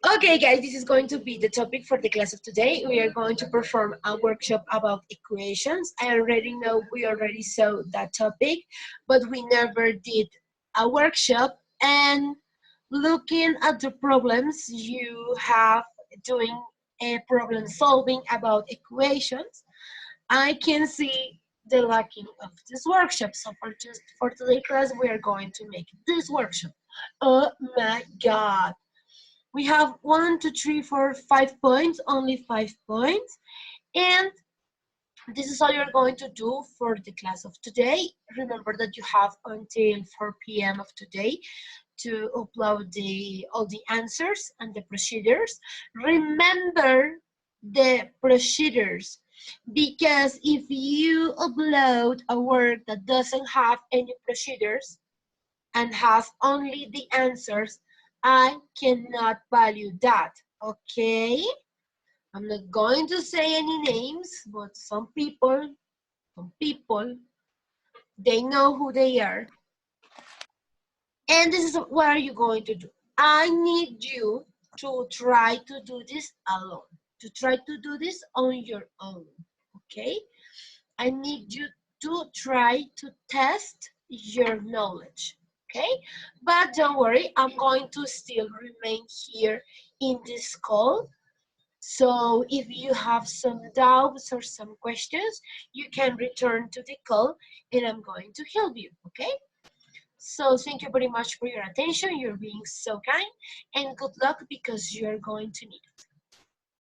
Okay, guys, this is going to be the topic for the class of today. We are going to perform a workshop about equations. I already know we already saw that topic, but we never did a workshop. And looking at the problems you have doing a problem solving about equations, I can see the lacking of this workshop. So for today's class, we are going to make this workshop. Oh my God. We have 1, 2, 3, 4, 5 points, only 5 points. And this is all you're going to do for the class of today. Remember that you have until 4 p.m. of today to upload all the answers and the procedures. Remember the procedures, because if you upload a work that doesn't have any procedures and has only the answers, I cannot value that, okay? I'm not going to say any names, but some people, they know who they are. And this is what are you going to do? I need you to try to do this alone, to try to do this on your own, okay? I need you to try to test your knowledge, okay? But don't worry, I'm going to still remain here in this call. So if you have some doubts or some questions, you can return to the call and I'm going to help you, okay? So thank you very much for your attention. You're being so kind, and good luck because you're going to need it.